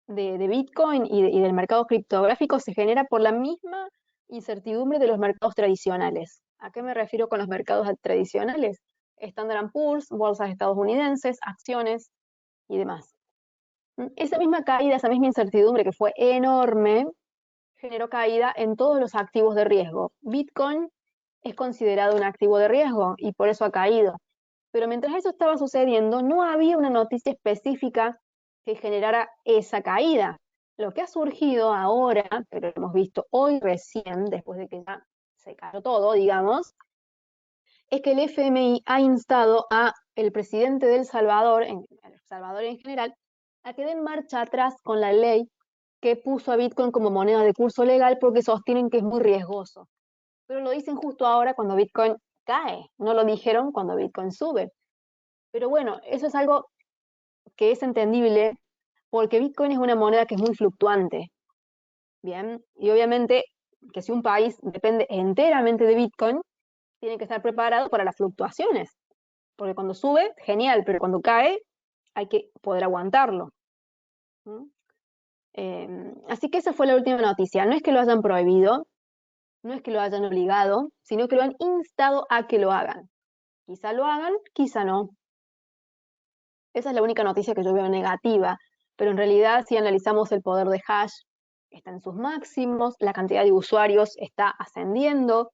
de Bitcoin y del mercado criptográfico se genera por la misma incertidumbre de los mercados tradicionales. ¿A qué me refiero con los mercados tradicionales? Standard Poor's, bolsas estadounidenses, acciones y demás. Esa misma caída, esa misma incertidumbre que fue enorme, generó caída en todos los activos de riesgo. Bitcoin es considerado un activo de riesgo y por eso ha caído. Pero mientras eso estaba sucediendo, no había una noticia específica que generara esa caída. Lo que ha surgido ahora, pero lo hemos visto hoy recién, después de que ya se cayó todo, digamos, es que el FMI ha instado a el presidente de El Salvador, El Salvador en general, a que den marcha atrás con la ley que puso a Bitcoin como moneda de curso legal porque sostienen que es muy riesgoso. Pero lo dicen justo ahora cuando Bitcoin cae, no lo dijeron cuando Bitcoin sube. Pero bueno, eso es algo que es entendible porque Bitcoin es una moneda que es muy fluctuante. Bien, y obviamente que si un país depende enteramente de Bitcoin, tiene que estar preparado para las fluctuaciones, porque cuando sube, genial, pero cuando cae, hay que poder aguantarlo. ¿Mm? Así que esa fue la última noticia. No es que lo hayan prohibido, no es que lo hayan obligado, sino que lo han instado a que lo hagan. Quizá lo hagan, quizá no. Esa es la única noticia que yo veo negativa, pero en realidad si analizamos el poder de hash, está en sus máximos, la cantidad de usuarios está ascendiendo,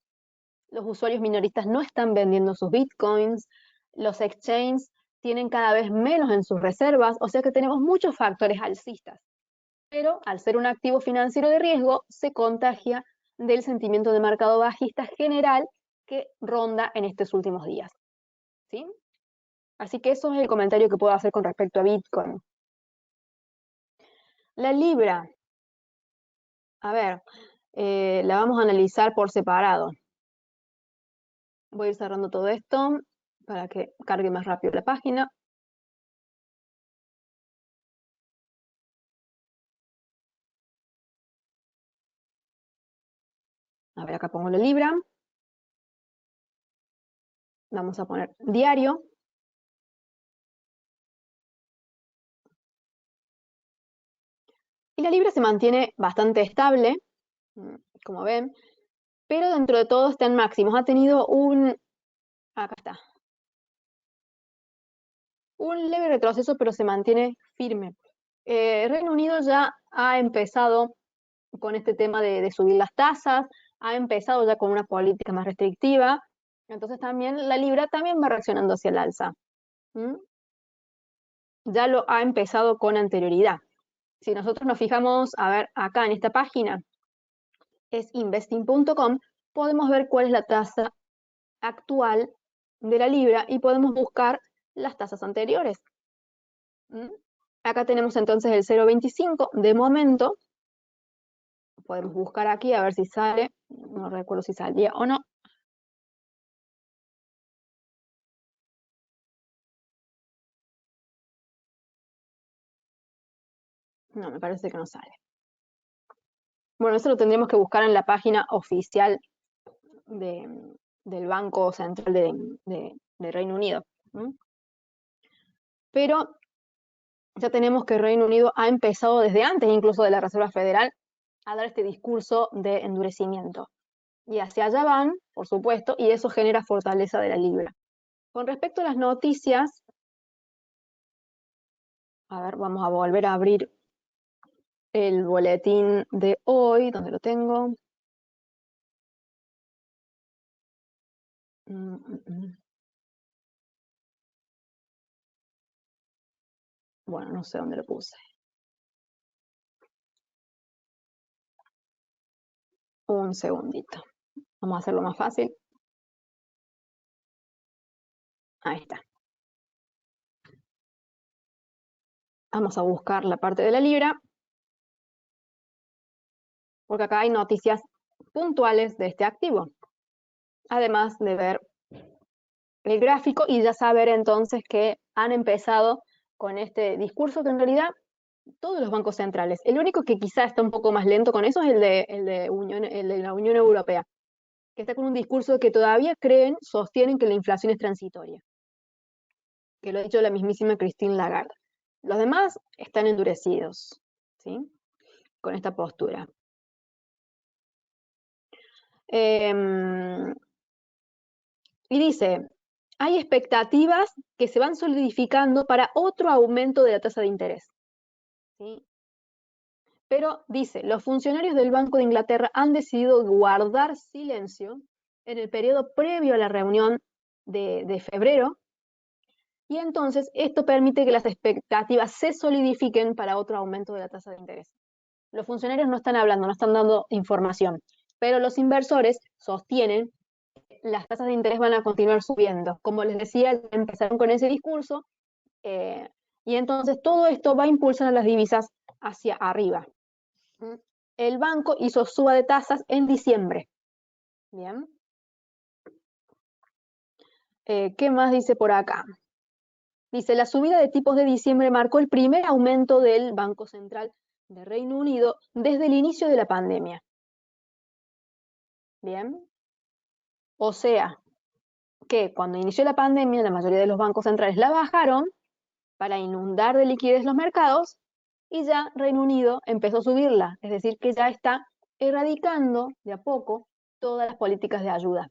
los usuarios minoristas no están vendiendo sus bitcoins, los exchanges tienen cada vez menos en sus reservas, o sea que tenemos muchos factores alcistas. Pero al ser un activo financiero de riesgo, se contagia del sentimiento de mercado bajista general que ronda en estos últimos días. ¿Sí? Así que eso es el comentario que puedo hacer con respecto a Bitcoin. La libra, a ver, la vamos a analizar por separado. Voy a ir cerrando todo esto para que cargue más rápido la página. A ver, acá pongo la libra. Vamos a poner diario. Y la libra se mantiene bastante estable, como ven, pero dentro de todo está en máximos. Ha tenido acá está, un leve retroceso, pero se mantiene firme. Reino Unido ya ha empezado con este tema de subir las tasas, ha empezado ya con una política más restrictiva, entonces también la libra también va reaccionando hacia el alza. ¿Mm? Ya lo ha empezado con anterioridad. Si nosotros nos fijamos, a ver, acá en esta página, es investing.com, podemos ver cuál es la tasa actual de la libra y podemos buscar las tasas anteriores. ¿Mm? Acá tenemos entonces el 0,25 de momento. Podemos buscar aquí a ver si sale. No recuerdo si salía o no. No, me parece que no sale. Bueno, eso lo tendríamos que buscar en la página oficial del Banco Central de Reino Unido. ¿Mm? Pero ya tenemos que Reino Unido ha empezado desde antes incluso de la Reserva Federal a dar este discurso de endurecimiento. Y hacia allá van, por supuesto, y eso genera fortaleza de la libra. Con respecto a las noticias, a ver, vamos a volver a abrir el boletín de hoy, donde lo tengo. Bueno, no sé dónde lo puse. Un segundito. Vamos a hacerlo más fácil. Ahí está. Vamos a buscar la parte de la libra, porque acá hay noticias puntuales de este activo. Además de ver el gráfico y ya saber entonces que han empezado con este discurso que en realidad todos los bancos centrales, el único que quizá está un poco más lento con eso es el de la Unión Europea, que está con un discurso que todavía sostienen que la inflación es transitoria, que lo ha dicho la mismísima Christine Lagarde. Los demás están endurecidos, ¿sí? Con esta postura. Y dice, hay expectativas que se van solidificando para otro aumento de la tasa de interés. ¿Sí? Pero dice, los funcionarios del Banco de Inglaterra han decidido guardar silencio en el periodo previo a la reunión de febrero Y entonces esto permite que las expectativas se solidifiquen para otro aumento de la tasa de interés. Los funcionarios no están hablando, no están dando información, pero los inversores sostienen que las tasas de interés van a continuar subiendo. Como les decía, empezaron con ese discurso, y entonces todo esto va a impulsar a las divisas hacia arriba. El banco hizo suba de tasas en diciembre. Bien. ¿Qué más dice por acá? Dice, la subida de tipos de diciembre marcó el primer aumento del Banco Central de Reino Unido desde el inicio de la pandemia. Bien. O sea, que cuando inició la pandemia, la mayoría de los bancos centrales la bajaron para inundar de liquidez los mercados, y ya Reino Unido empezó a subirla, es decir, que ya está erradicando de a poco todas las políticas de ayuda.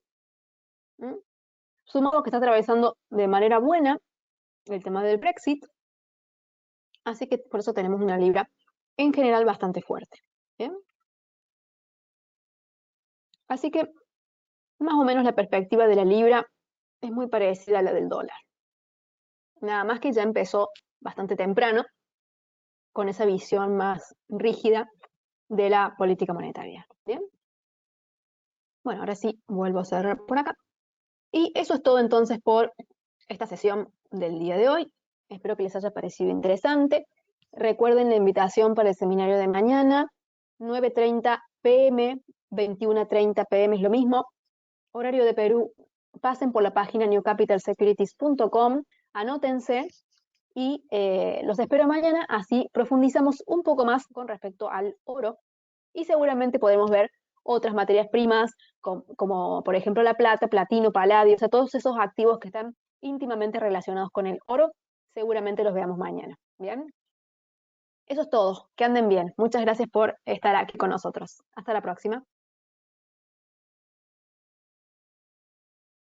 Sumamos que está atravesando de manera buena el tema del Brexit, así que por eso tenemos una libra en general bastante fuerte. ¿Bien? Así que más o menos la perspectiva de la libra es muy parecida a la del dólar. Nada más que ya empezó bastante temprano con esa visión más rígida de la política monetaria. ¿Bien? Bueno, ahora sí vuelvo a cerrar por acá. Y eso es todo entonces por esta sesión del día de hoy. Espero que les haya parecido interesante. Recuerden la invitación para el seminario de mañana, 9:30 pm, 21:30 pm es lo mismo. Horario de Perú, pasen por la página newcapitalsecurities.com, anótense y los espero mañana, así profundizamos un poco más con respecto al oro y seguramente podemos ver otras materias primas como por ejemplo la plata, platino, paladio, o sea, todos esos activos que están íntimamente relacionados con el oro, seguramente los veamos mañana. ¿Bien? Eso es todo, que anden bien. Muchas gracias por estar aquí con nosotros. Hasta la próxima.